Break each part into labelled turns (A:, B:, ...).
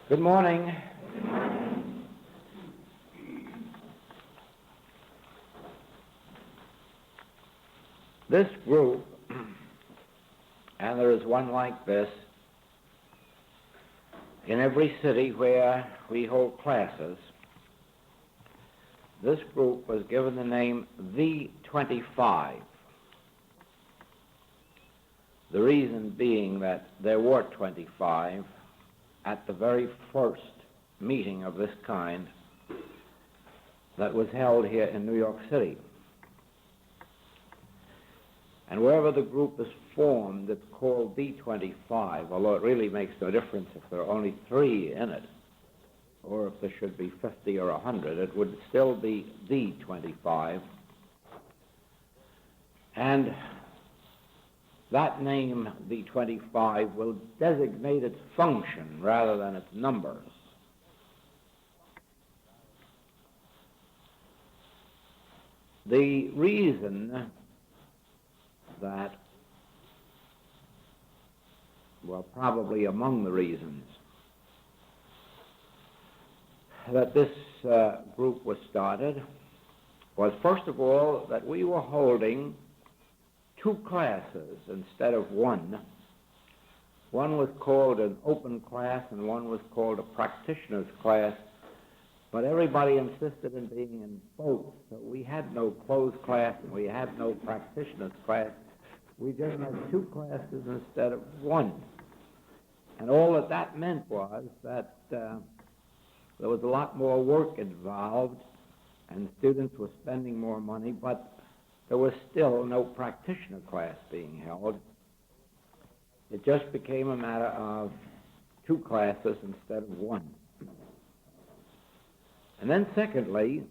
A: Good morning. This group, and there is one like this in every city where we hold classes, this group was given the name the 25. The reason being that there were 25 at the very first meeting of this kind that was held here in New York City. And wherever the group is formed, it's called the 25, although it really makes no difference if there are only 3 in it, or if there should be 50 or 100, it would still be the 25. And that name, the 25, will designate its function rather than its numbers. The reason that, well, probably among the reasons that this group was started was, first of all, that we were holding 2 classes instead of one. One was called an open class and one was called a practitioner's class, but everybody insisted in being in both, so we had no closed class and we had no practitioner's class. We just had 2 classes instead of one. And all that meant was that there was a lot more work involved and students were spending more money, but there was still no practitioner class being held. It just became a matter of 2 classes instead of one. And then secondly,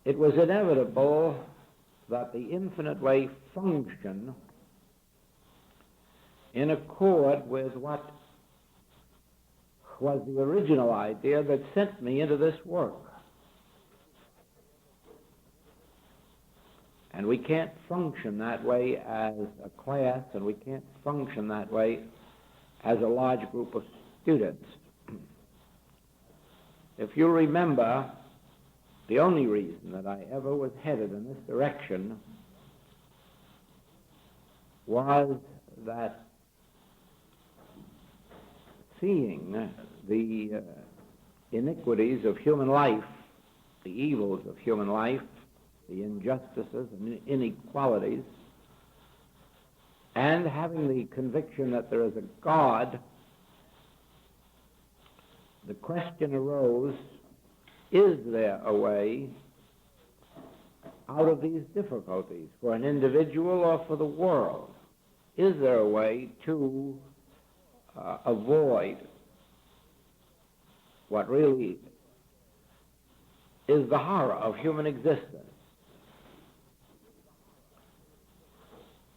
A: it was inevitable that the infinite way function in accord with what was the original idea that sent me into this work. And we can't function that way as a class, and we can't function that way as a large group of students. If you remember, the only reason that I ever was headed in this direction was that seeing the iniquities of human life, the evils of human life, the injustices and inequalities, and having the conviction that there is a God, the question arose, is there a way out of these difficulties for an individual or for the world? Is there a way to avoid what really is the horror of human existence?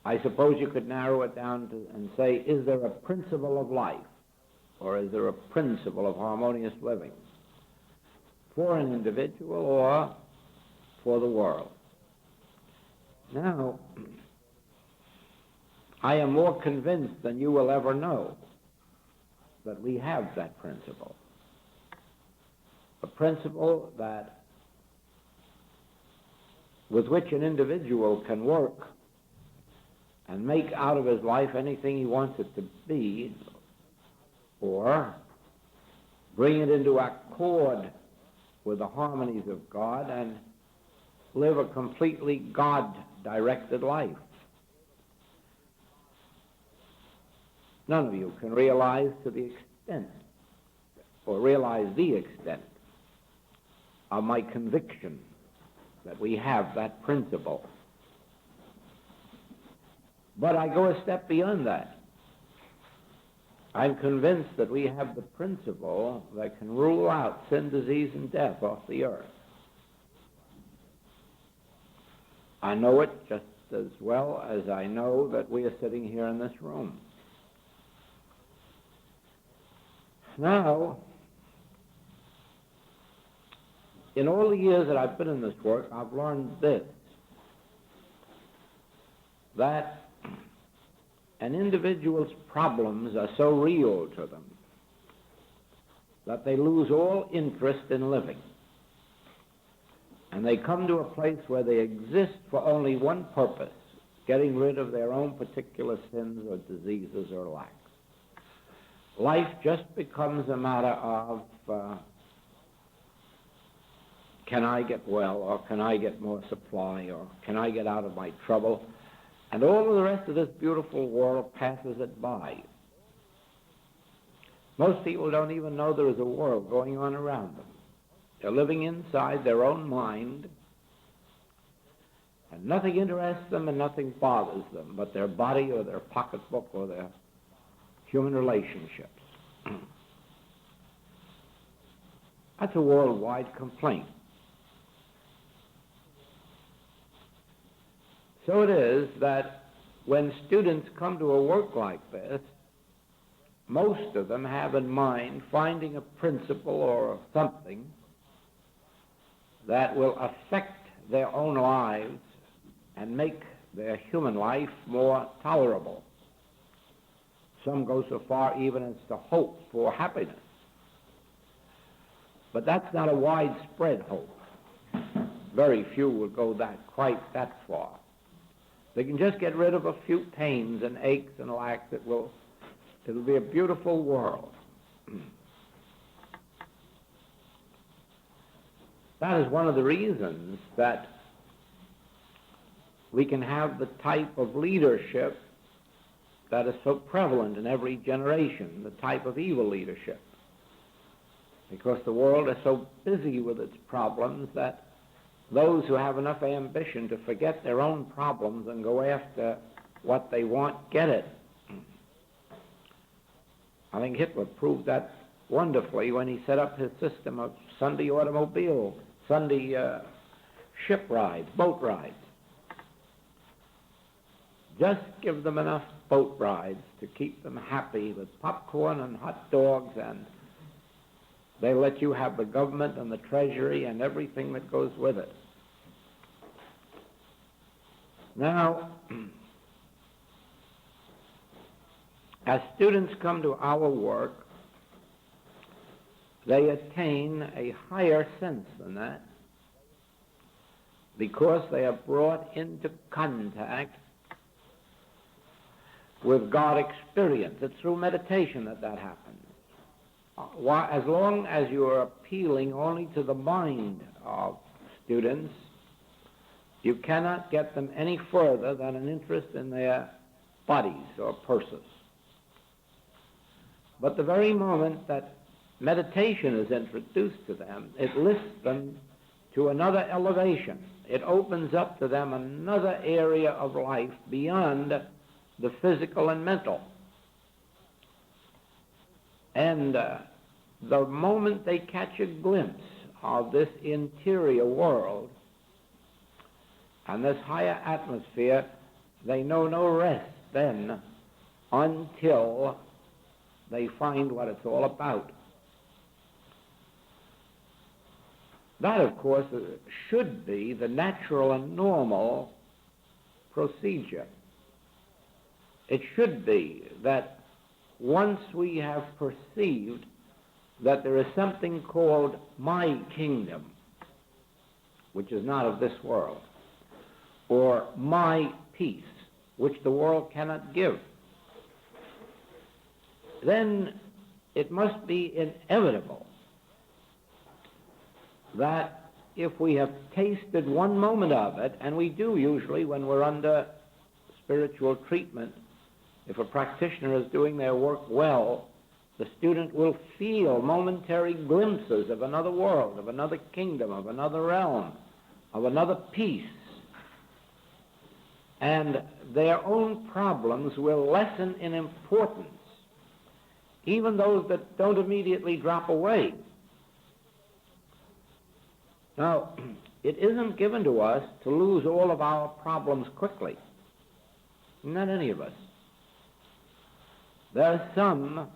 A: I suppose you could narrow it down to and say, is there a principle of life, or is there a principle of harmonious living for an individual or for the world? Now, I am more convinced than you will ever know that we have that principle. A principle that with which an individual can work and make out of his life anything he wants it to be, or bring it into accord with the harmonies of God and live a completely God-directed life. None of you can realize to the extent, or realize the extent of my conviction that we have that principle. But I go a step beyond that. I'm convinced that we have the principle that can rule out sin, disease, and death off the earth. I know it just as well as I know that we are sitting here in this room. Now, in all the years that I've been in this work, I've learned this, that an individual's problems are so real to them that they lose all interest in living. And they come to a place where they exist for only one purpose, getting rid of their own particular sins or diseases or lacks. Life just becomes a matter of, can I get well, or can I get more supply, or can I get out of my trouble? And all of the rest of this beautiful world passes it by. Most people don't even know there is a world going on around them. They're living inside their own mind, and nothing interests them and nothing bothers them but their body or their pocketbook or their human relationships. That's a worldwide complaint. So it is that when students come to a work like this, most of them have in mind finding a principle or something that will affect their own lives and make their human life more tolerable. Some go so far even as to hope for happiness. But that's not a widespread hope. Very few will go quite that far. They can just get rid of a few pains and aches and lacks. It'll be a beautiful world. That is one of the reasons that we can have the type of leadership that is so prevalent in every generation, the type of evil leadership. Because the world is so busy with its problems that those who have enough ambition to forget their own problems and go after what they want get it. I think Hitler proved that wonderfully when he set up his system of Sunday ship rides, boat rides. Just give them enough boat rides to keep them happy with popcorn and hot dogs, and they let you have the government and the treasury and everything that goes with it. Now, as students come to our work, they attain a higher sense than that because they are brought into contact with God experience. It's through meditation that happens. As long as you are appealing only to the mind of students, you cannot get them any further than an interest in their bodies or purses. But the very moment that meditation is introduced to them, it lifts them to another elevation. It opens up to them another area of life beyond the physical and mental. And the moment they catch a glimpse of this interior world and this higher atmosphere, they know no rest then until they find what it's all about. That, of course, should be the natural and normal procedure. It should be that once we have perceived that there is something called my kingdom, which is not of this world, or my peace, which the world cannot give, then it must be inevitable that if we have tasted one moment of it, and we do usually when we're under spiritual treatment, if a practitioner is doing their work well, the student will feel momentary glimpses of another world, of another kingdom, of another realm, of another peace. And their own problems will lessen in importance, even those that don't immediately drop away. Now, it isn't given to us to lose all of our problems quickly. Not any of us. There are some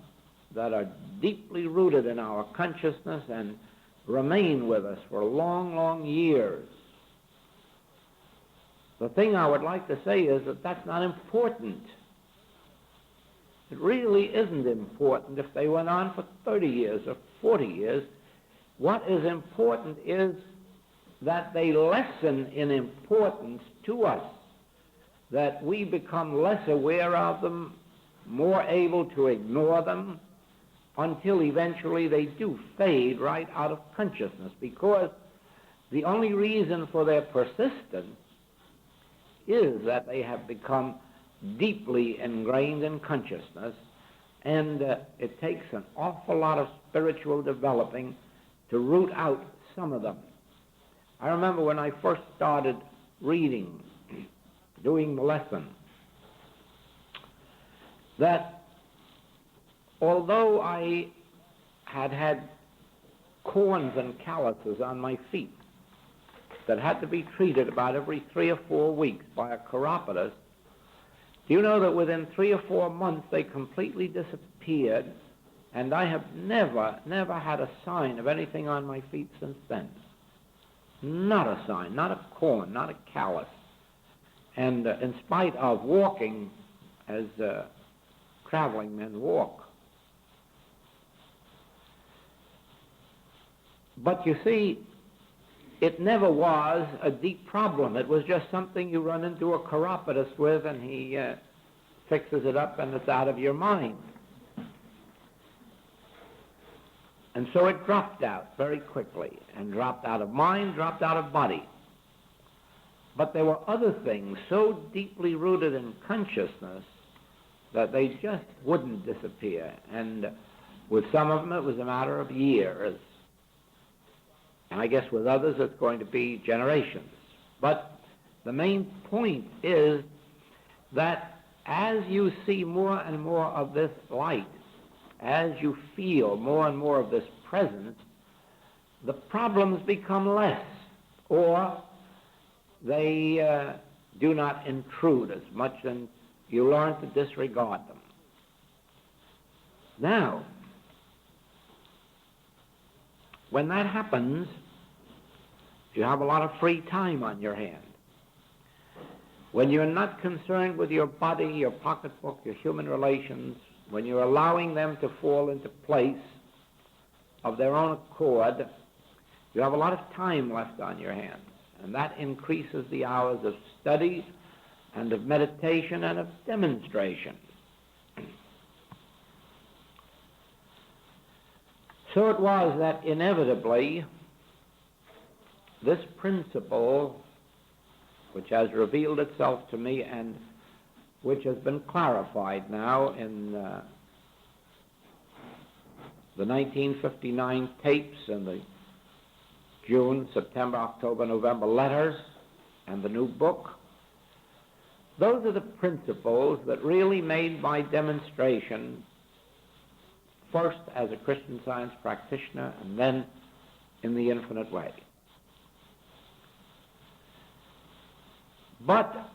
A: that are deeply rooted in our consciousness and remain with us for long, long years. The thing I would like to say is that that's not important. It really isn't important if they went on for 30 years or 40 years. What is important is that they lessen in importance to us, that we become less aware of them, more able to ignore them, until eventually they do fade right out of consciousness, because the only reason for their persistence is that they have become deeply ingrained in consciousness, and it takes an awful lot of spiritual developing to root out some of them. I remember when I first started reading, doing the lesson, that although I had had corns and calluses on my feet that had to be treated about every 3 or 4 weeks by a chiropodist, do you know that within 3 or 4 months they completely disappeared, and I have never had a sign of anything on my feet since then. Not a sign, not a corn, not a callus. And in spite of walking as traveling men walk. But you see, it never was a deep problem. It was just something you run into a chiropodist with, and he fixes it up, and it's out of your mind. And so it dropped out very quickly, and dropped out of mind, dropped out of body. But there were other things so deeply rooted in consciousness that they just wouldn't disappear. And with some of them, it was a matter of years. And I guess with others, it's going to be generations. But the main point is that as you see more and more of this light, as you feel more and more of this presence, the problems become less, or they do not intrude as much, and you learn to disregard them. Now, when that happens, you have a lot of free time on your hand. When you're not concerned with your body, your pocketbook, your human relations, when you're allowing them to fall into place of their own accord, you have a lot of time left on your hands, and that increases the hours of study and of meditation and of demonstration. So it was that inevitably this principle, which has revealed itself to me and which has been clarified now in the 1959 tapes and the June, September, October, November letters and the new book, those are the principles that really made my demonstration, first as a Christian Science practitioner and then in the infinite way. But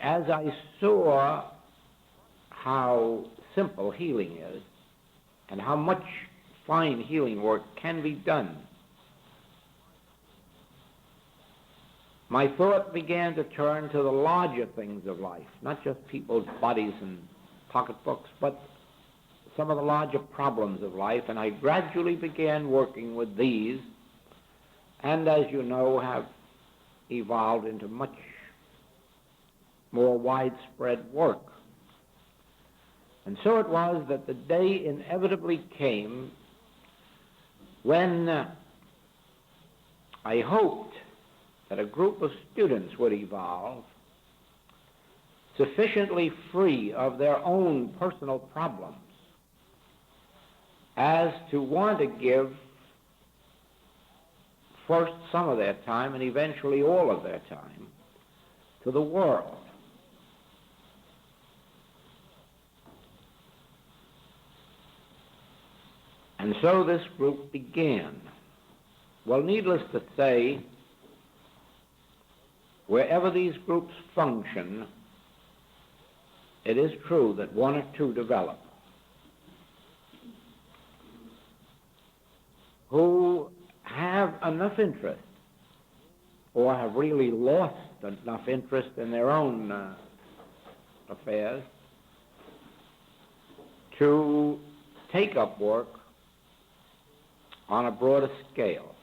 A: as I saw how simple healing is and how much fine healing work can be done, my thought began to turn to the larger things of life, not just people's bodies and pocketbooks, but some of the larger problems of life, and I gradually began working with these, and as you know, have evolved into much more widespread work. And so it was that the day inevitably came when I hoped that a group of students would evolve sufficiently free of their own personal problems as to want to give first some of their time and eventually all of their time to the world. And so this group began. Well, needless to say, wherever these groups function, it is true that one or two develop who have enough interest or have really lost enough interest in their own affairs to take up work on a broader scale.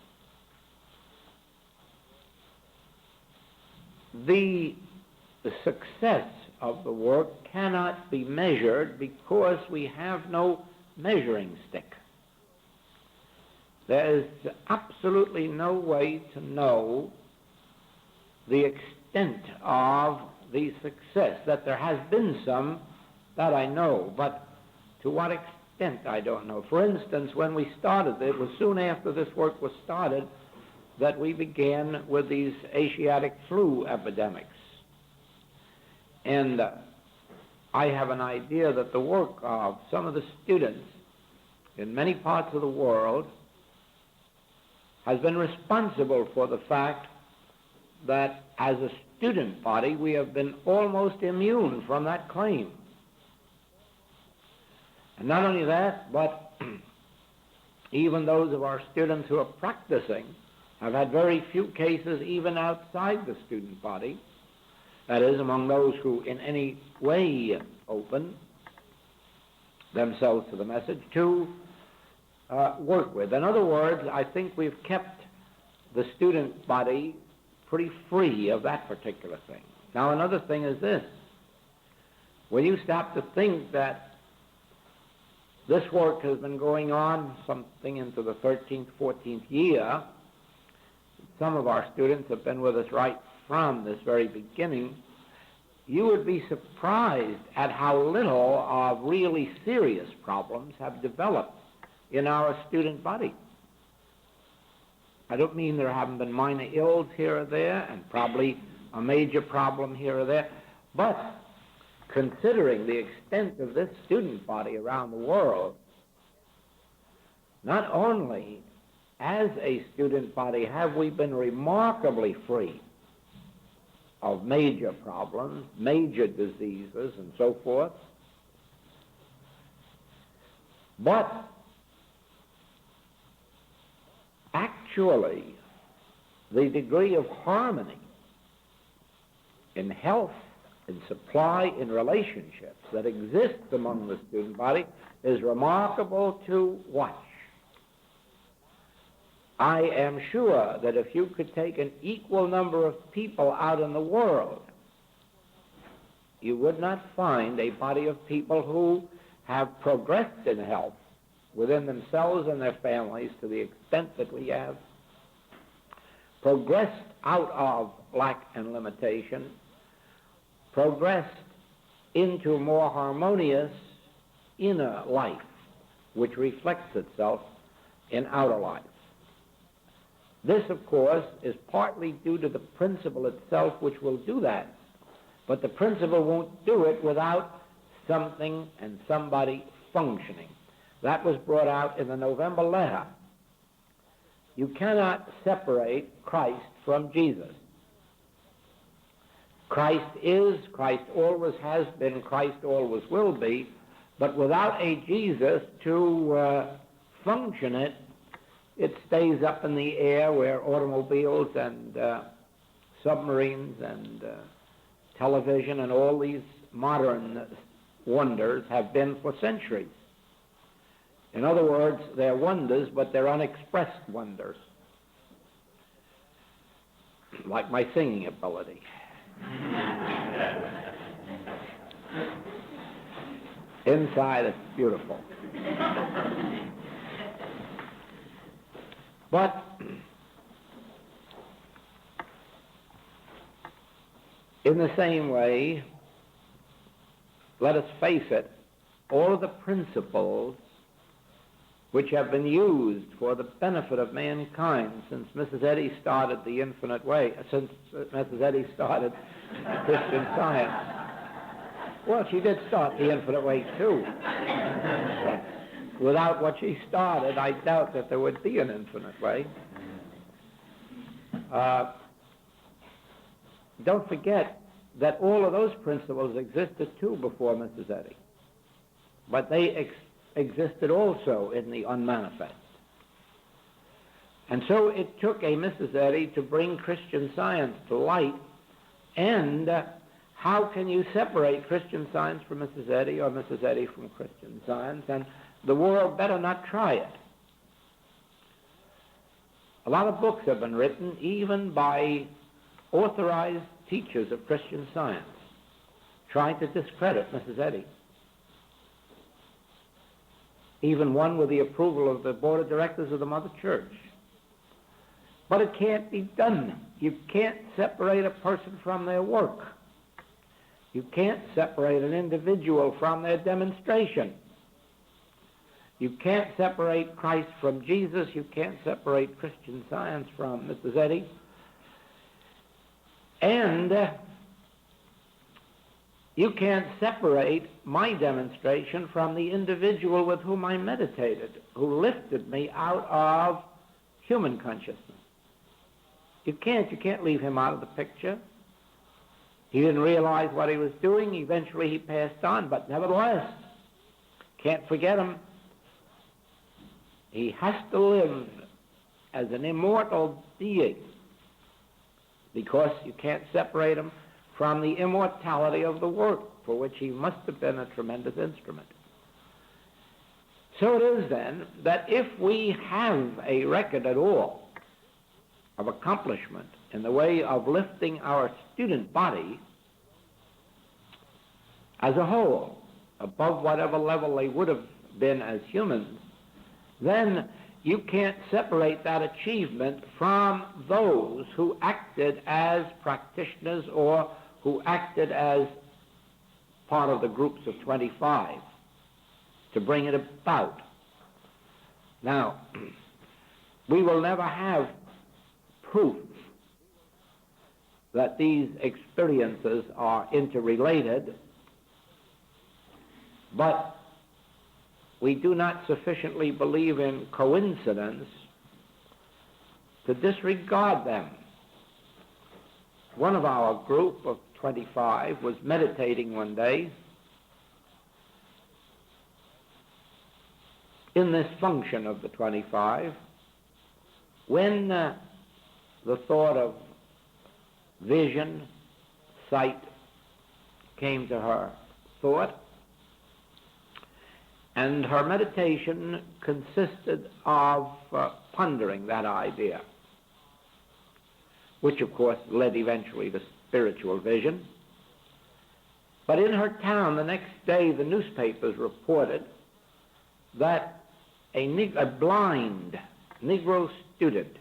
A: The success of the work cannot be measured because we have no measuring stick. There is absolutely no way to know the extent of the success. That there has been some, that I know, but to what extent I don't know. For instance, when we started, it was soon after this work was started that we began with these Asiatic flu epidemics. And I have an idea that the work of some of the students in many parts of the world has been responsible for the fact that as a student body we have been almost immune from that claim. And not only that, but even those of our students who are practicing have had very few cases even outside the student body, that is, among those who in any way open themselves to the message to work with. In other words, I think we've kept the student body pretty free of that particular thing. Now, another thing is this. When you stop to think that this work has been going on something into the 13th, 14th year, some of our students have been with us right from this very beginning, you would be surprised at how little of really serious problems have developed in our student body. I don't mean there haven't been minor ills here or there, and probably a major problem here or there, but considering the extent of this student body around the world, not only as a student body have we been remarkably free of major problems, major diseases, and so forth, but actually the degree of harmony in health, in supply, in relationships that exists among the student body is remarkable to watch. I am sure that if you could take an equal number of people out in the world, you would not find a body of people who have progressed in health within themselves and their families to the extent that we have, progressed out of lack and limitation, progressed into a more harmonious inner life, which reflects itself in outer life. This, of course, is partly due to the principle itself, which will do that. But the principle won't do it without something and somebody functioning. That was brought out in the November letter. You cannot separate Christ from Jesus. Christ is, Christ always has been, Christ always will be, but without a Jesus to function it, it stays up in the air where automobiles and submarines and television and all these modern wonders have been for centuries. In other words, they're wonders, but they're unexpressed wonders, like my singing ability. Inside, it's beautiful. But in the same way, let us face it, all of the principles which have been used for the benefit of mankind since Mrs. Eddy started the Infinite Way, since Mrs. Eddy started Christian Science. Well, she did start the Infinite Way too. Without what she started, I doubt that there would be an infinite way. Don't forget that all of those principles existed too before Mrs. Eddy. But they existed also in the unmanifest. And so it took a Mrs. Eddy to bring Christian Science to light And how can you separate Christian Science from Mrs. Eddy or Mrs. Eddy from Christian Science? And the world better not try it. A lot of books have been written, even by authorized teachers of Christian Science, trying to discredit Mrs. Eddy. Even one with the approval of the board of directors of the Mother Church. But it can't be done. You can't separate a person from their work. You can't separate an individual from their demonstration. You can't separate Christ from Jesus. You can't separate Christian Science from Mrs. Eddy. And you can't separate my demonstration from the individual with whom I meditated, who lifted me out of human consciousness. You can't leave him out of the picture. He didn't realize what he was doing. Eventually he passed on, but nevertheless, can't forget him. He has to live as an immortal being, because you can't separate him from the immortality of the work for which he must have been a tremendous instrument. So it is then that if we have a record at all of accomplishment in the way of lifting our student body as a whole above whatever level they would have been as humans, then you can't separate that achievement from those who acted as practitioners or who acted as part of the groups of 25 to bring it about. Now, we will never have proof that these experiences are interrelated, but we do not sufficiently believe in coincidence to disregard them. One of our group of 25 was meditating one day in this function of the 25 when the thought of vision, sight came to her thought, and her meditation consisted of pondering that idea, which of course led eventually to spiritual vision. But in her town the next day the newspapers reported that a blind Negro student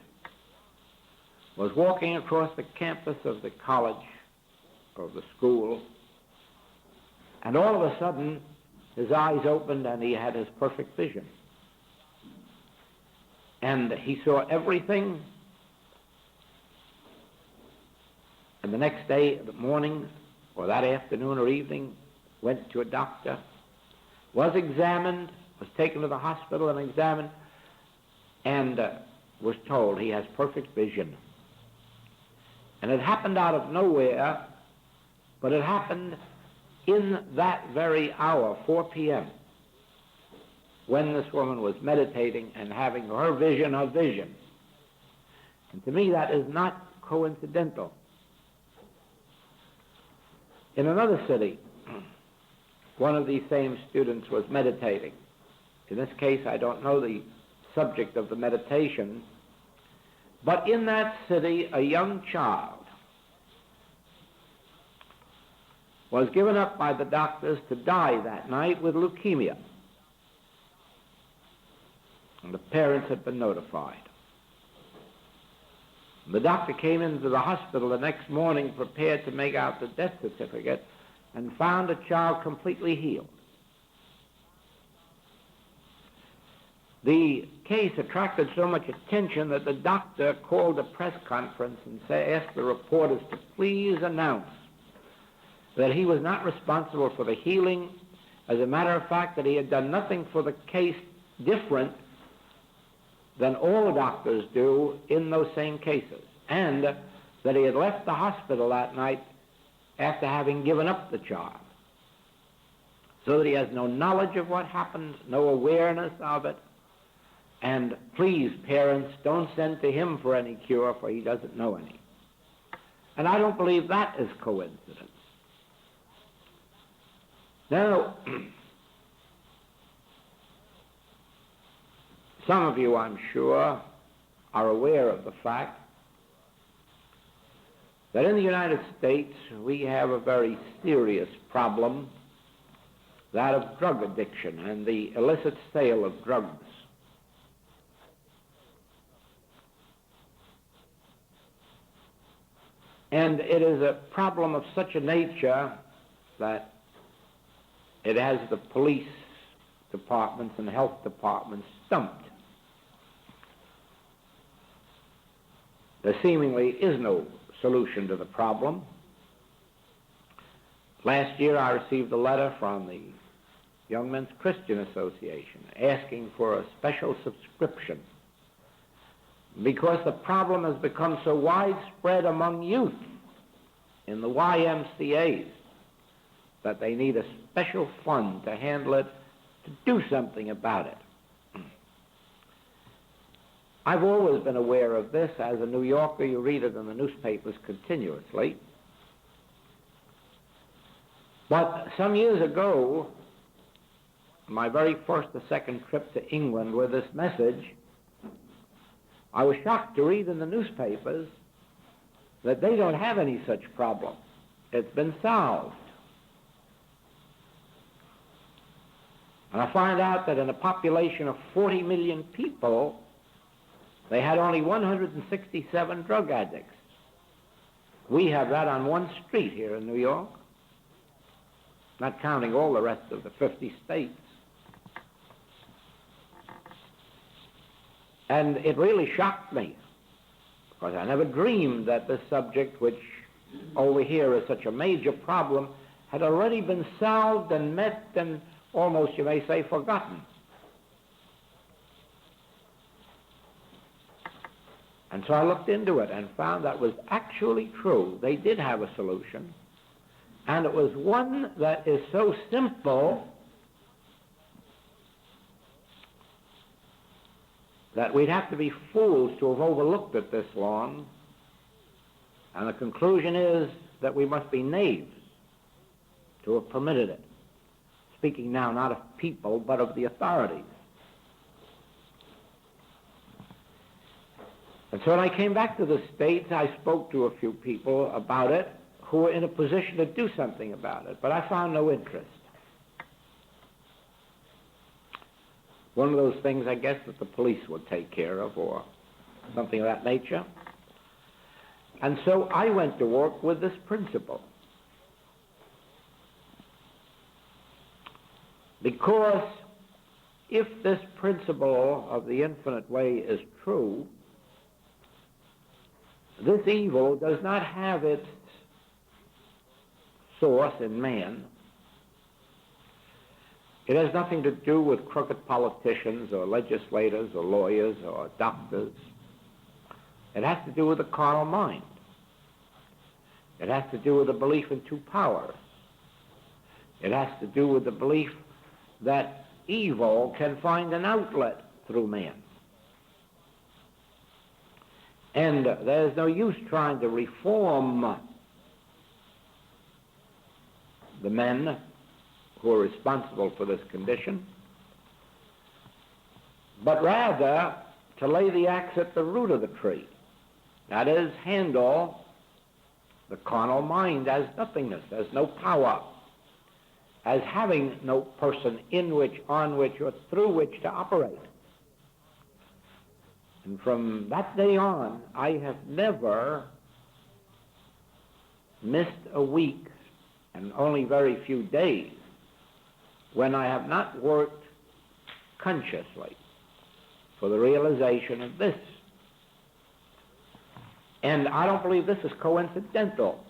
A: was walking across the campus of the college, of the school, and all of a sudden his eyes opened and he had his perfect vision. And he saw everything. And the next day, the morning, or that afternoon or evening, went to a doctor, was examined, was taken to the hospital and examined, and was told he has perfect vision. And it happened out of nowhere, but it happened in that very hour, 4 p.m., when this woman was meditating and having her vision of vision. And to me, that is not coincidental. In another city, one of these same students was meditating. In this case, I don't know the subject of the meditation, but in that city, a young child was given up by the doctors to die that night with leukemia. And the parents had been notified. The doctor came into the hospital the next morning prepared to make out the death certificate and found the child completely healed. The case attracted so much attention that the doctor called a press conference and asked the reporters to please announce that he was not responsible for the healing. As a matter of fact, that he had done nothing for the case different than all doctors do in those same cases, and that he had left the hospital that night after having given up the child, so that he has no knowledge of what happened, no awareness of it. And please, parents, don't send to him for any cure, for he doesn't know any. And I don't believe that is coincidence. Now, some of you, I'm sure, are aware of the fact that in the United States we have a very serious problem, that of drug addiction and the illicit sale of drugs. And it is a problem of such a nature that it has the police departments and health departments stumped. There seemingly is no solution to the problem. Last year I received a letter from the Young Men's Christian Association asking for a special subscription because the problem has become so widespread among youth in the YMCAs that they need a special fund to handle it, to do something about it. I've always been aware of this. As a New Yorker, you read it in the newspapers continuously. But some years ago, my very first or second trip to England with this message, I was shocked to read in the newspapers that they don't have any such problem. It's been solved. And I find out that in a population of 40 million people, they had only 167 drug addicts. We have that on one street here in New York, not counting all the rest of the 50 states. And it really shocked me, because I never dreamed that this subject, which over here is such a major problem, had already been solved and met and almost, you may say, forgotten. And so I looked into it and found that was actually true. They did have a solution, and it was one that is so simple that we'd have to be fools to have overlooked it this long. And the conclusion is that we must be knaves to have permitted it. Speaking now not of people, but of the authorities. And so when I came back to the States, I spoke to a few people about it who were in a position to do something about it, but I found no interest. One of those things, I guess, that the police would take care of, or something of that nature. And so I went to work with this principle. Because if this principle of the infinite way is true, this evil does not have its source in man. It has nothing to do with crooked politicians or legislators or lawyers or doctors. It has to do with the carnal mind. It has to do with the belief in two powers. It has to do with the belief that evil can find an outlet through man. And there's no use trying to reform the men who are responsible for this condition, but rather to lay the axe at the root of the tree. That is, handle the carnal mind as nothingness, as no power, as having no person in which, on which, or through which to operate. And from that day on, I have never missed a week, and only very few days, when I have not worked consciously for the realization of this. And I don't believe this is coincidental.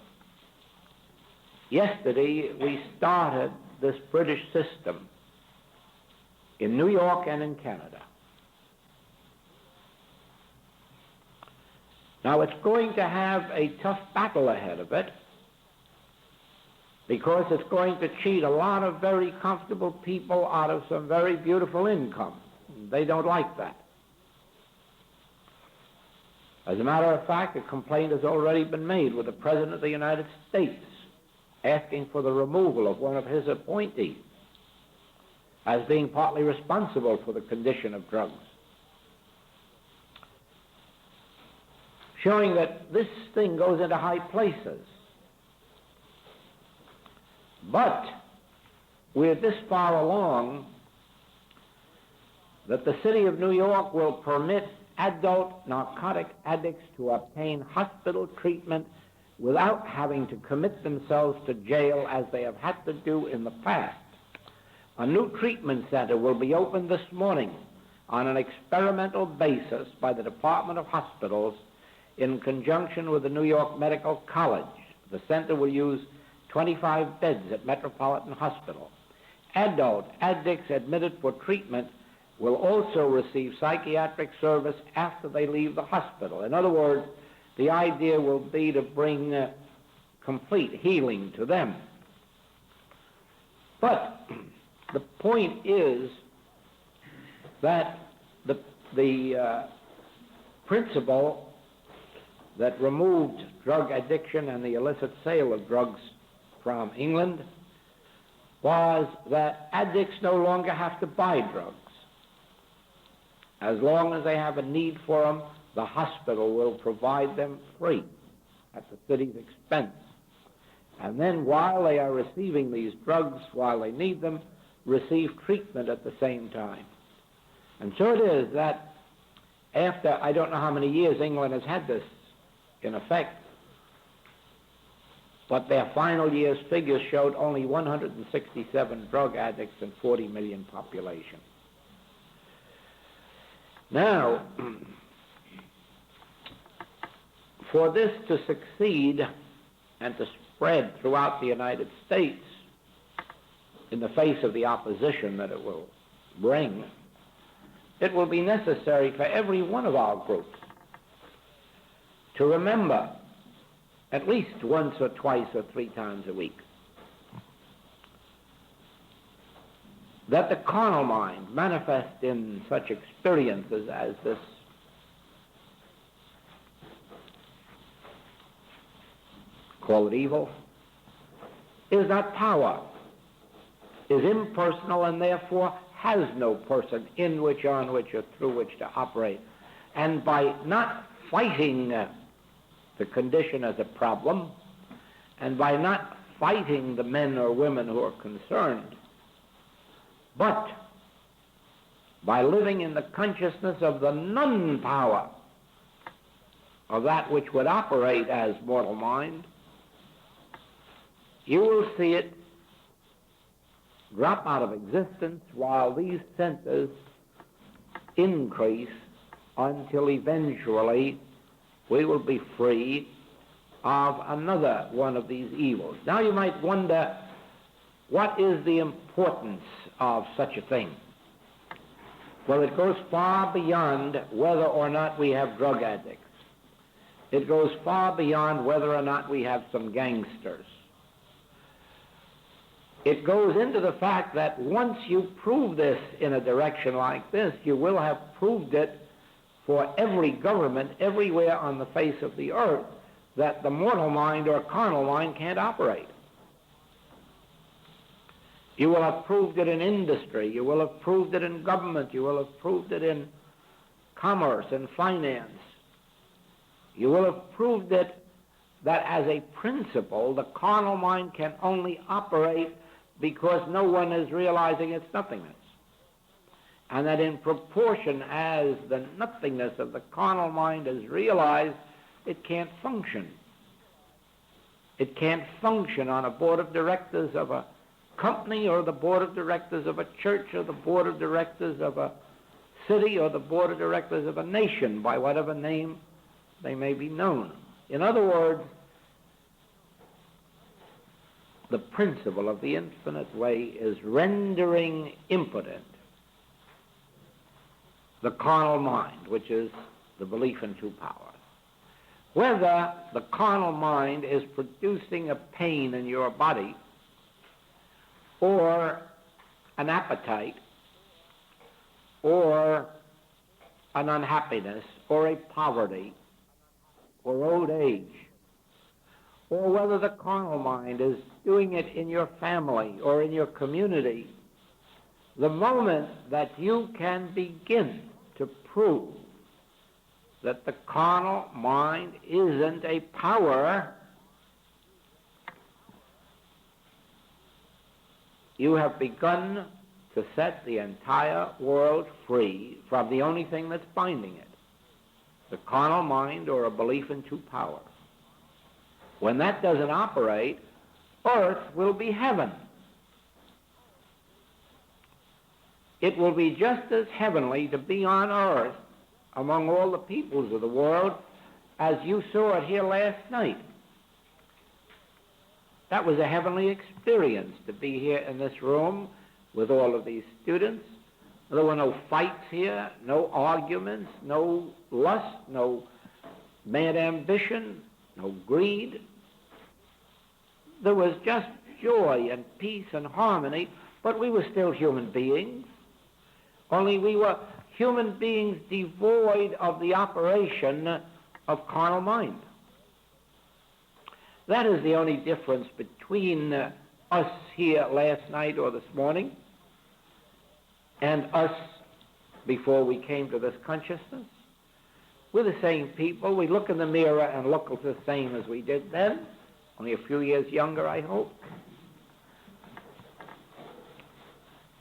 A: Yesterday, we started this British system in New York and in Canada. Now, it's going to have a tough battle ahead of it, because it's going to cheat a lot of very comfortable people out of some very beautiful income. They don't like that. As a matter of fact, a complaint has already been made with the President of the United States asking for the removal of one of his appointees as being partly responsible for the condition of drugs, showing that this thing goes into high places. But we're this far along that the city of New York will permit adult narcotic addicts to obtain hospital treatment without having to commit themselves to jail as they have had to do in the past. A new treatment center will be opened this morning on an experimental basis by the Department of Hospitals in conjunction with the New York Medical College. The center will use 25 beds at Metropolitan Hospital. Adult addicts admitted for treatment will also receive psychiatric service after they leave the hospital. In other words, the idea will be to bring complete healing to them. But the point is that the principle that removed drug addiction and the illicit sale of drugs from England was that addicts no longer have to buy drugs. As long as they have a need for them, the hospital will provide them free at the city's expense. And then while they are receiving these drugs, while they need them, receive treatment at the same time. And so it is that after I don't know how many years England has had this in effect, but their final year's figures showed only 167 drug addicts and 40 million population. Now, for this to succeed and to spread throughout the United States in the face of the opposition that it will bring, it will be necessary for every one of our groups to remember at least once or twice or 3 times a week that the carnal mind manifest in such experiences as this call it evil, is not power, is impersonal, and therefore has no person in which, on which, or through which to operate. And by not fighting the condition as a problem, and by not fighting the men or women who are concerned, but by living in the consciousness of the non-power of that which would operate as mortal mind, you will see it drop out of existence while these centers increase until eventually we will be free of another one of these evils. Now you might wonder, what is the importance of such a thing? Well, it goes far beyond whether or not we have drug addicts. It goes far beyond whether or not we have some gangsters. It goes into the fact that once you prove this in a direction like this, you will have proved it for every government everywhere on the face of the earth that the mortal mind or carnal mind can't operate. You will have proved it in industry. You will have proved it in government. You will have proved it in commerce and finance. You will have proved it that as a principle, the carnal mind can only operate because no one is realizing its nothingness. And that in proportion as the nothingness of the carnal mind is realized, it can't function. It can't function on a board of directors of a company or the board of directors of a church or the board of directors of a city or the board of directors of a nation, by whatever name they may be known. In other words, the principle of the infinite way is rendering impotent the carnal mind, which is the belief in two powers. Whether the carnal mind is producing a pain in your body or an appetite or an unhappiness or a poverty or old age, or whether the carnal mind is doing it in your family or in your community, the moment that you can begin to prove that the carnal mind isn't a power, you have begun to set the entire world free from the only thing that's binding it, the carnal mind or a belief in two powers. When that doesn't operate, earth will be heaven. It will be just as heavenly to be on earth among all the peoples of the world as you saw it here last night. That was a heavenly experience to be here in this room with all of these students. There were no fights here, no arguments, no lust, no mad ambition, no greed. There was just joy and peace and harmony, but we were still human beings. Only we were human beings devoid of the operation of carnal mind. That is the only difference between us here last night or this morning and us before we came to this consciousness. We're the same people. We look in the mirror and look the same as we did then, only a few years younger, I hope.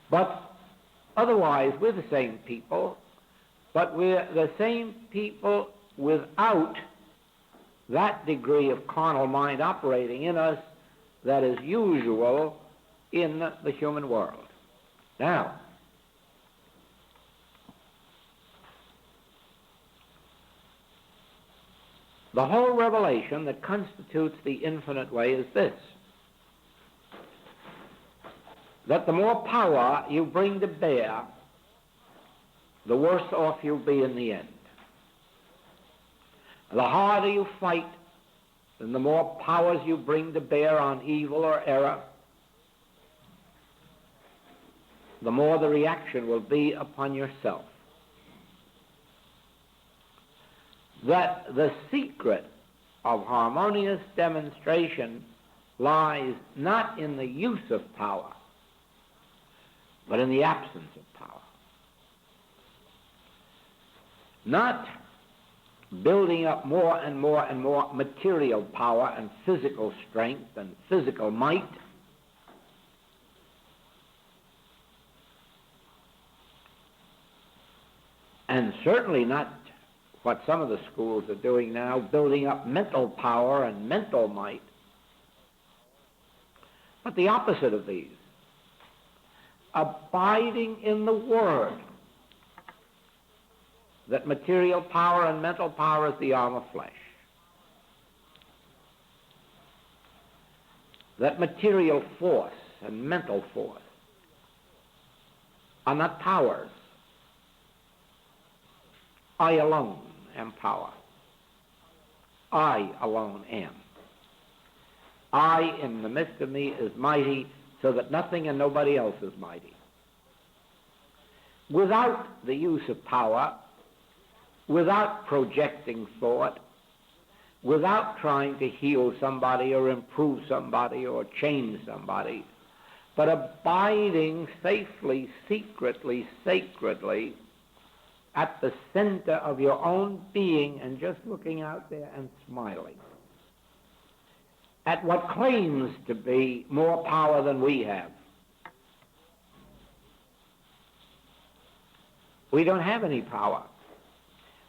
A: But otherwise, we're the same people, but we're the same people without that degree of carnal mind operating in us that is usual in the human world. Now, the whole revelation that constitutes the infinite way is this: that the more power you bring to bear, the worse off you'll be in the end. The harder you fight, and the more powers you bring to bear on evil or error, the more the reaction will be upon yourself. That the secret of harmonious demonstration lies not in the use of power, but in the absence of power. Not building up more and more and more material power and physical strength and physical might, and certainly not what some of the schools are doing now, building up mental power and mental might, but the opposite of these, abiding in the Word, that material power and mental power is the arm of flesh. That material force and mental force are not powers. I alone am power. I alone am. I in the midst of me is mighty, so that nothing and nobody else is mighty. Without the use of power, without projecting thought, without trying to heal somebody or improve somebody or change somebody, but abiding safely, secretly, sacredly at the center of your own being and just looking out there and smiling at what claims to be more power than we have. We don't have any power.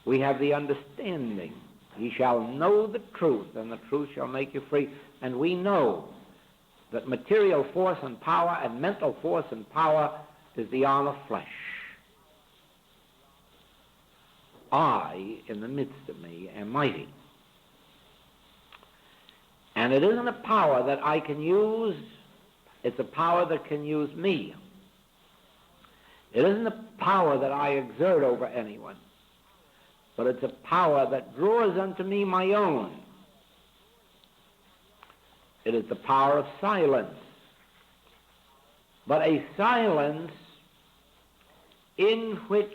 A: We have the understanding. Ye shall know the truth, and the truth shall make you free. And we know that material force and power and mental force and power is the arm of flesh. I, in the midst of me, am mighty. And it isn't a power that I can use, it's a power that can use me. It isn't a power that I exert over anyone, but it's a power that draws unto me my own. It is the power of silence, but a silence in which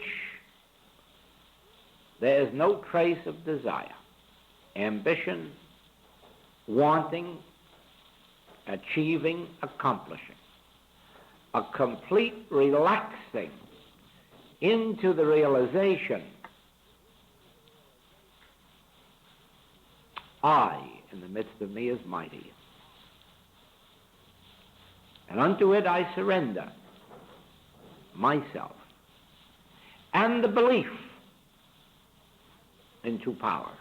A: there is no trace of desire. ambition, wanting, achieving, accomplishing. A complete relaxing into the realization, I in the midst of me is mighty. And unto it I surrender myself and the belief into power.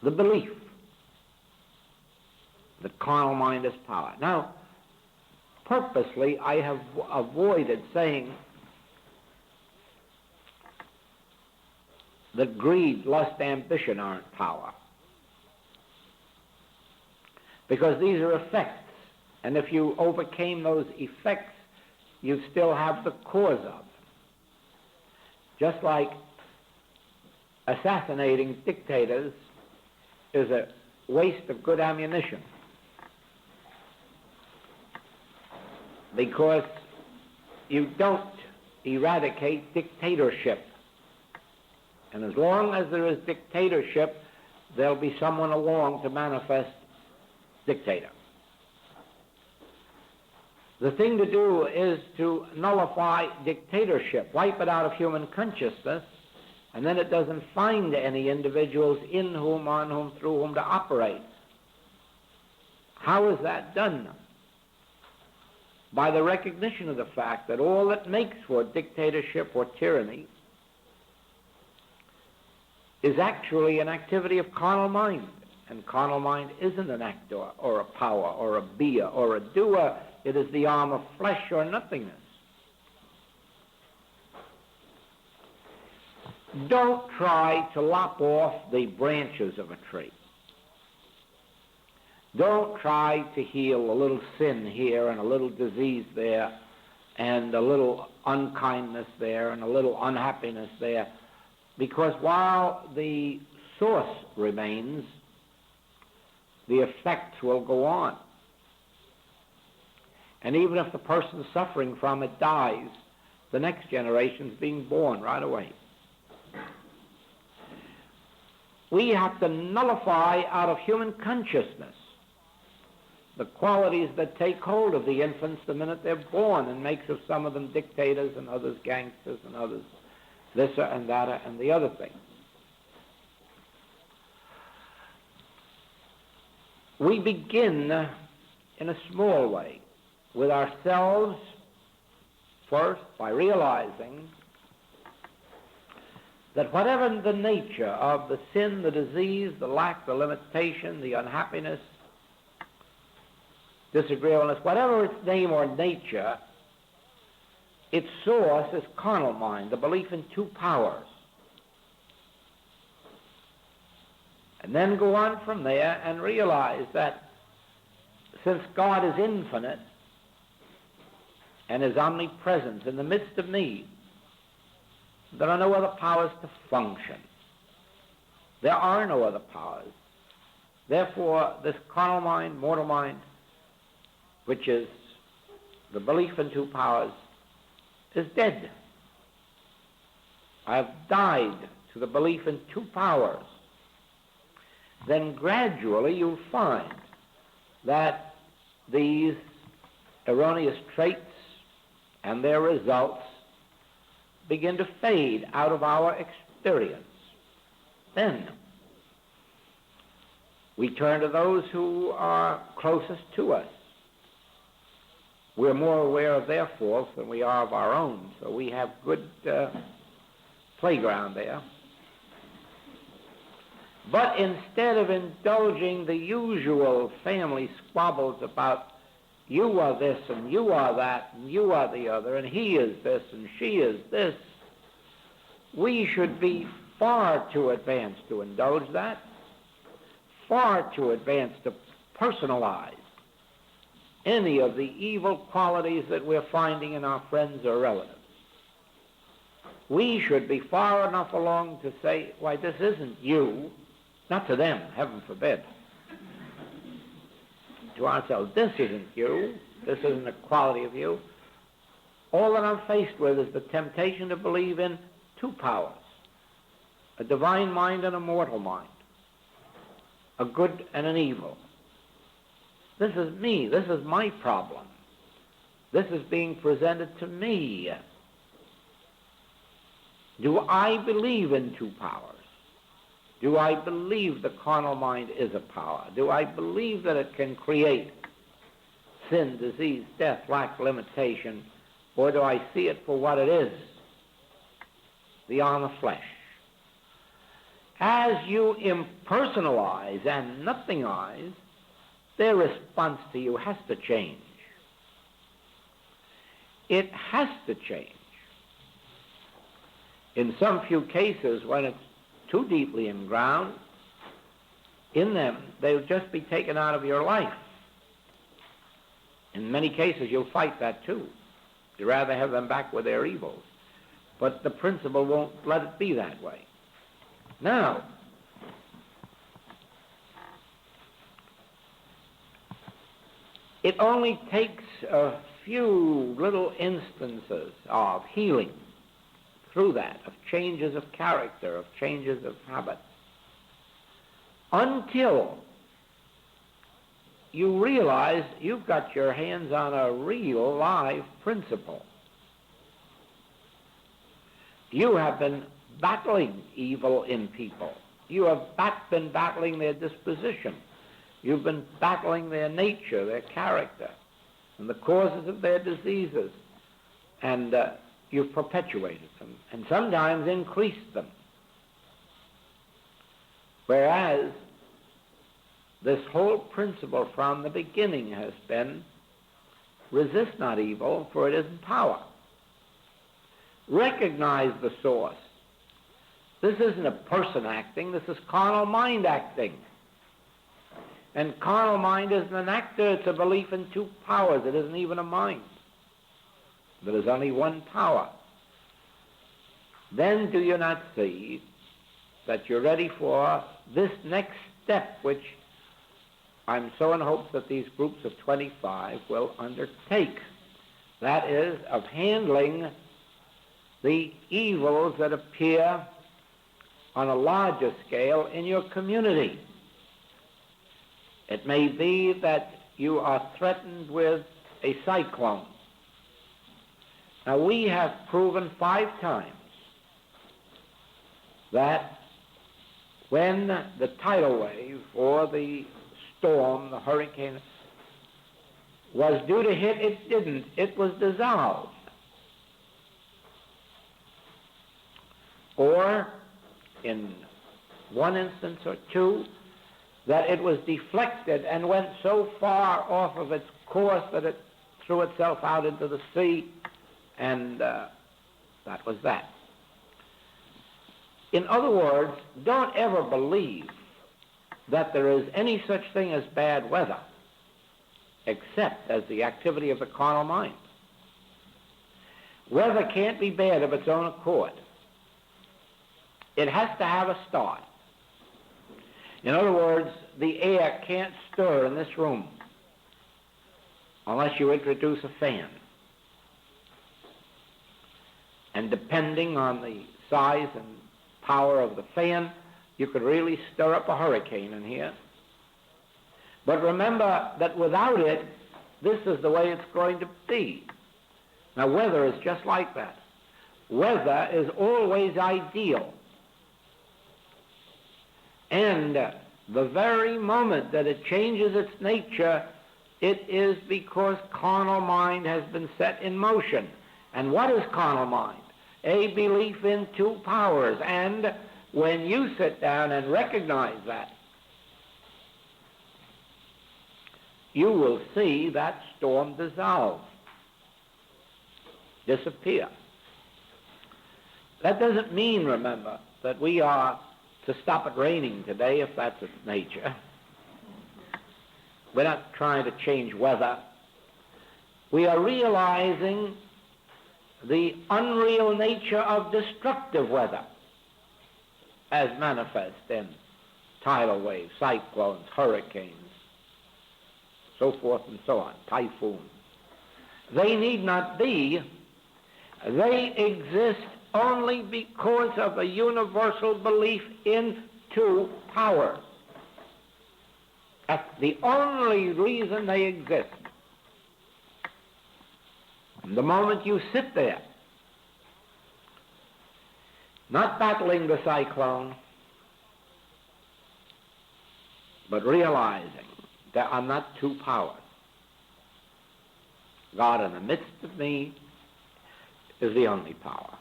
A: The belief that carnal mind is power. Now, purposely I have avoided saying that greed, lust, ambition aren't power, because these are effects, and if you overcame those effects, you still have the cause of them. Just like assassinating dictators is a waste of good ammunition, because you don't eradicate dictatorship. And as long as there is dictatorship, there'll be someone along to manifest dictator. The thing to do is to nullify dictatorship, wipe it out of human consciousness, and then it doesn't find any individuals in whom, on whom, through whom to operate. How is that done? By the recognition of the fact that all that makes for dictatorship or tyranny is actually an activity of carnal mind. And carnal mind isn't an actor or a power or a beer or a doer. It is the arm of flesh or nothingness. Don't try to lop off the branches of a tree. Don't try to heal a little sin here and a little disease there and a little unkindness there and a little unhappiness there, because while the source remains, the effects will go on. And even if the person suffering from it dies, the next generation's being born right away. We have to nullify out of human consciousness the qualities that take hold of the infants the minute they're born and makes of some of them dictators and others gangsters and others this and that and the other thing. We begin in a small way with ourselves first by realizing that whatever the nature of the sin, the disease, the lack, the limitation, the unhappiness, disagreeableness, whatever its name or nature, its source is carnal mind, the belief in two powers. And then go on from there and realize that since God is infinite and is omnipresent in the midst of me, there are no other powers to function. There are no other powers. Therefore, this carnal mind, mortal mind, which is the belief in two powers, is dead. I have died to the belief in two powers. Then gradually you'll find that these erroneous traits and their results begin to fade out of our experience. Then we turn to those who are closest to us. We're more aware of their faults than we are of our own, so we have good playground there. But instead of indulging the usual family squabbles about you are this and you are that and you are the other and he is this and she is this, we should be far too advanced to indulge that, far too advanced to personalize any of the evil qualities that we're finding in our friends or relatives. We should be far enough along to say, why, this isn't you. Not to them, heaven forbid. To ourselves, this isn't you. This isn't a quality of you. All that I'm faced with is the temptation to believe in two powers, a divine mind and a mortal mind. a good and an evil. This is me. This is my problem. This is being presented to me. Do I believe in two powers? Do I believe the carnal mind is a power? Do I believe that it can create sin, disease, death, lack, limitation? Or do I see it for what it is, beyond the flesh? As you impersonalize and nothingize, their response to you has to change. It has to change. In some few cases, when it's too deeply ingrained in them, they'll just be taken out of your life. In many cases, you'll fight that too. You'd rather have them back with their evils. But the principle won't let it be that way. Now, it only takes a few little instances of healing through that, of changes of character, of changes of habit, until you realize you've got your hands on a real live principle. You have been battling evil in people. You have been battling their disposition. You've been battling their nature, their character, and the causes of their diseases. And you've perpetuated them, and sometimes increased them. Whereas this whole principle from the beginning has been, resist not evil, for it isn't power. Recognize the source. This isn't a person acting, this is carnal mind acting. And carnal mind isn't an actor, it's a belief in two powers. It isn't even a mind. There is only one power. Then do you not see that you're ready for this next step, which I'm so in hopes that these groups of 25 will undertake? That is, of handling the evils that appear on a larger scale in your community. It may be that you are threatened with a cyclone. Now, we have proven 5 times that when the tidal wave or the storm, the hurricane, was due to hit, it didn't. It was dissolved. Or, in one instance or two, that it was deflected and went so far off of its course that it threw itself out into the sea, and that was that. In other words, don't ever believe that there is any such thing as bad weather, except as the activity of the carnal mind. Weather can't be bad of its own accord. It has to have a start. In other words, the air can't stir in this room unless you introduce a fan. And depending on the size and power of the fan, you could really stir up a hurricane in here. But remember that without it, this is the way it's going to be. Now, weather is just like that. Weather is always ideal. And the very moment that it changes its nature, it is because carnal mind has been set in motion. And what is carnal mind? A belief in two powers. And when you sit down and recognize that, you will see that storm dissolve, disappear. That doesn't mean, remember, that we are to stop it raining today if that's its nature. We're not trying to change weather. We are realizing the unreal nature of destructive weather as manifest in tidal waves, cyclones, hurricanes, so forth and so on, typhoons. They need not be. They exist only because of a universal belief in two powers. That's the only reason they exist. And the moment you sit there, not battling the cyclone, but realizing there are not two powers. God in the midst of me is the only power.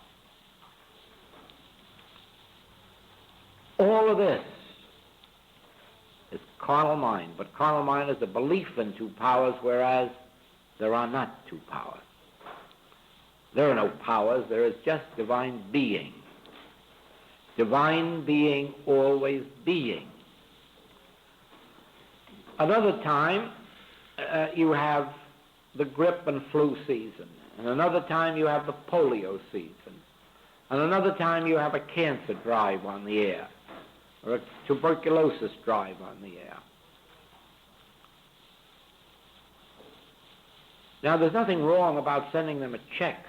A: All of this is carnal mind, but carnal mind is a belief in two powers, whereas there are not two powers. There are no powers, there is just divine being. Divine being, always being. Another time, you have the grip and flu season. And another time you have the polio season. And another time you have a cancer drive on the air, or a tuberculosis drive on the air. Now, there's nothing wrong about sending them a check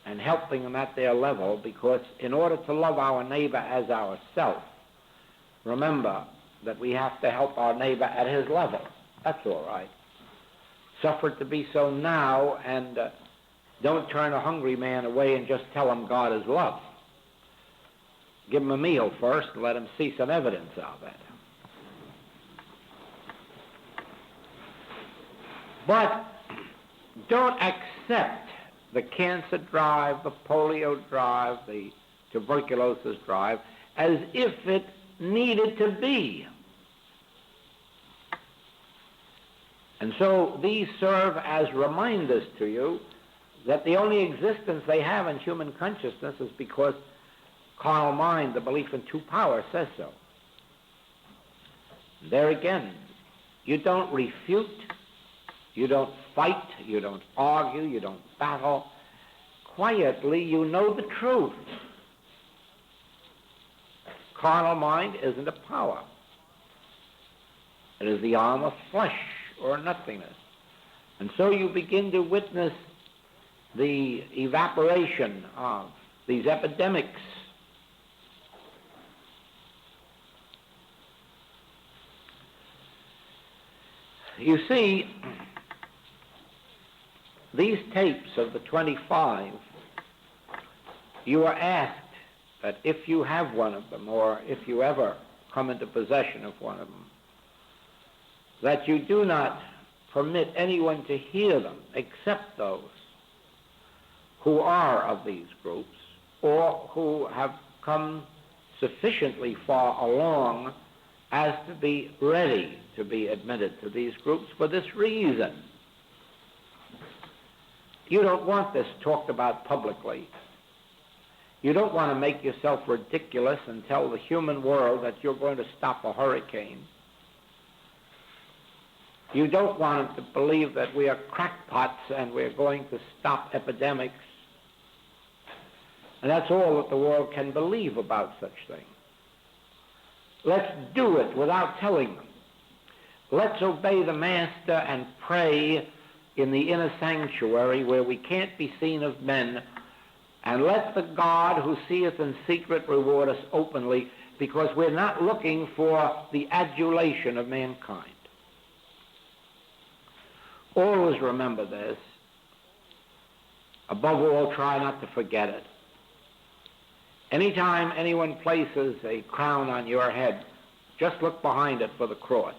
A: and helping them at their level, because in order to love our neighbor as ourself, remember that we have to help our neighbor at his level. That's all right. Suffer it to be so now, and don't turn a hungry man away and just tell him God is love. Give him a meal first and let him see some evidence of it. But don't accept the cancer drive, the polio drive, the tuberculosis drive as if it needed to be. And so these serve as reminders to you that the only existence they have in human consciousness is because carnal mind, the belief in two powers, says so. There again, you don't refute, you don't fight, you don't argue, you don't battle. Quietly, you know the truth. Carnal mind isn't a power. It is the arm of flesh or nothingness. And so you begin to witness the evaporation of these epidemics. You see, these tapes of the 25, you are asked that if you have one of them, or if you ever come into possession of one of them, that you do not permit anyone to hear them except those who are of these groups or who have come sufficiently far along as to be ready to be admitted to these groups for this reason. You don't want this talked about publicly. You don't want to make yourself ridiculous and tell the human world that you're going to stop a hurricane. You don't want them to believe that we are crackpots and we're going to stop epidemics. And that's all that the world can believe about such things. Let's do it without telling them. Let's obey the Master and pray in the inner sanctuary where we can't be seen of men, and let the God who seeth in secret reward us openly, because we're not looking for the adulation of mankind. Always remember this. Above all, try not to forget it. Anytime anyone places a crown on your head, just look behind it for the cross.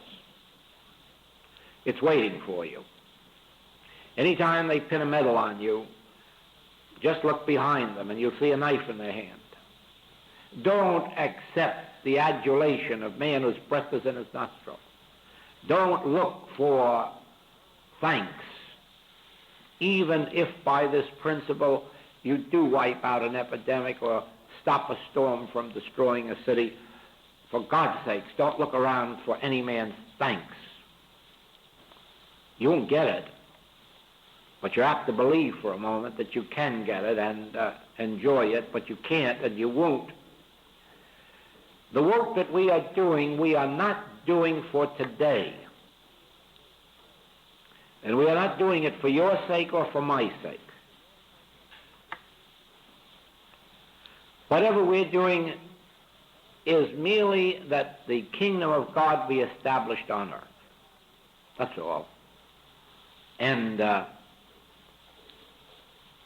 A: It's waiting for you. Anytime they pin a medal on you, just look behind them and you'll see a knife in their hand. Don't accept the adulation of man whose breath is in his nostril. Don't look for thanks, even if by this principle you do wipe out an epidemic or stop a storm from destroying a city. For God's sakes, don't look around for any man's thanks. You won't get it, but you're apt to believe for a moment that you can get it and enjoy it, but you can't and you won't. The work that we are doing, we are not doing for today. And we are not doing it for your sake or for my sake. Whatever we're doing is merely that the kingdom of God be established on earth. That's all. And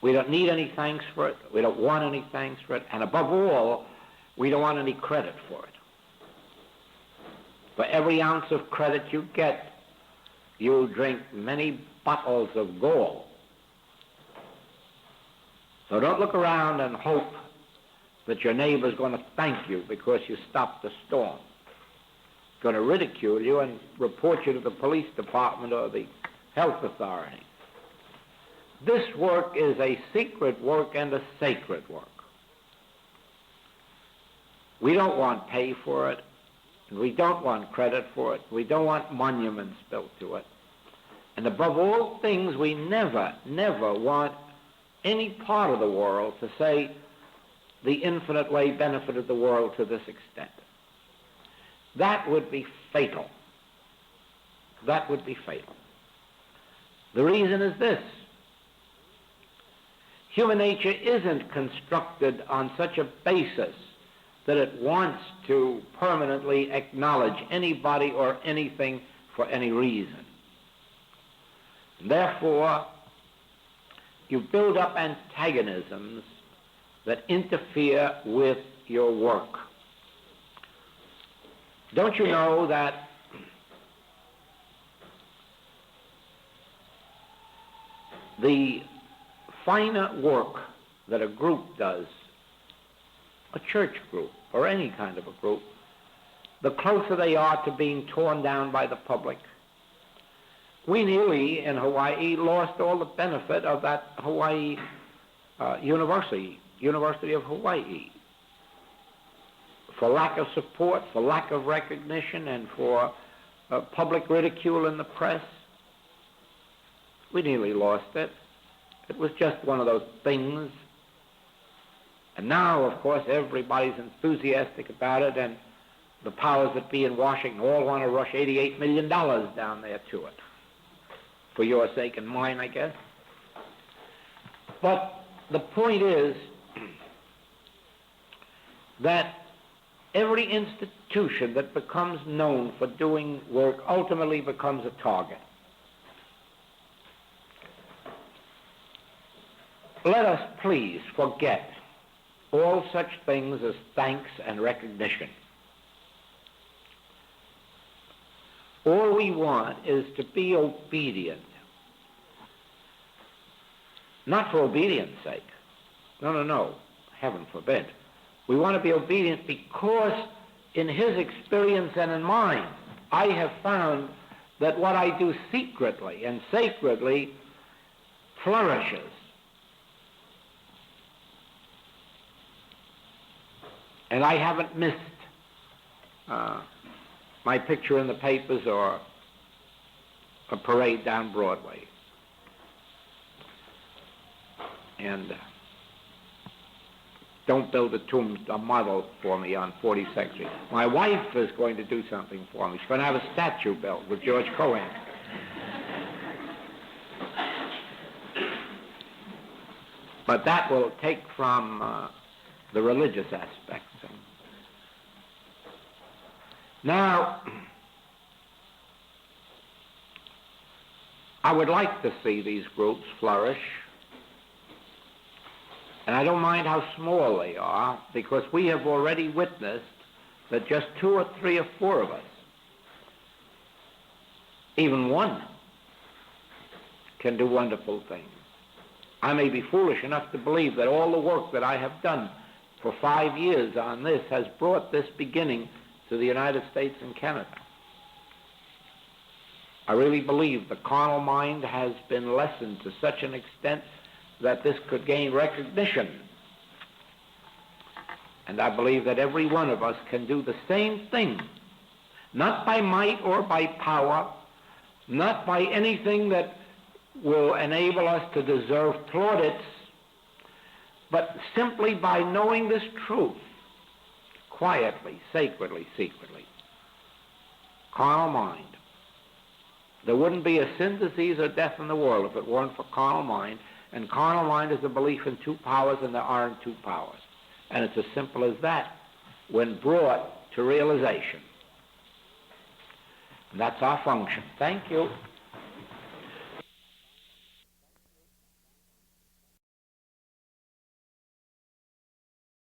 A: we don't need any thanks for it. We don't want any thanks for it. And above all, we don't want any credit for it. For every ounce of credit you get, you drink many bottles of gall. So don't look around and hope that your neighbor's going to thank you because you stopped the storm. He's going to ridicule you and report you to the police department or the health authority. This work is a secret work and a sacred work. We don't want pay for it. We don't want credit for it. We don't want monuments built to it. And above all things, we never, never want any part of the world to say the infinite way benefited the world to this extent. That would be fatal. That would be fatal. The reason is this. Human nature isn't constructed on such a basis that it wants to permanently acknowledge anybody or anything for any reason. Therefore, you build up antagonisms that interfere with your work. Don't you know that the finer work that a group does, a church group or any kind of a group, the closer they are to being torn down by the public? We nearly, in Hawaii, lost all the benefit of that Hawaii University of Hawaii, for lack of support, for lack of recognition, and for public ridicule in the press. We nearly lost it. It was just one of those things. And now, of course, everybody's enthusiastic about it, and the powers that be in Washington all want to rush $88 million down there to it. For your sake and mine, I guess. But the point is that every institution that becomes known for doing work ultimately becomes a target. Let us please forget all such things as thanks and recognition. All we want is to be obedient. Not for obedience sake. No. Heaven forbid. We want to be obedient because in his experience and in mine, I have found that what I do secretly and sacredly flourishes. And I haven't missed my picture in the papers or a parade down Broadway. And don't build a model for me on 42nd Street. My wife is going to do something for me. She's going to have a statue built with George Cohan. But that will take from the religious aspects. Now, I would like to see these groups flourish, and I don't mind how small they are, because we have already witnessed that just 2 or 3 or 4 of us, even one, can do wonderful things. I may be foolish enough to believe that all the work that I have done for 5 years on this has brought this beginning to the United States and Canada. I really believe the carnal mind has been lessened to such an extent that this could gain recognition. And I believe that every one of us can do the same thing, not by might or by power, not by anything that will enable us to deserve plaudits, but simply by knowing this truth, quietly, sacredly, secretly. Carnal mind. There wouldn't be a sin, disease, or death in the world if it weren't for carnal mind, and carnal mind is a belief in 2 powers, and there aren't 2 powers. And it's as simple as that. when brought to realization. And that's our function. Thank you.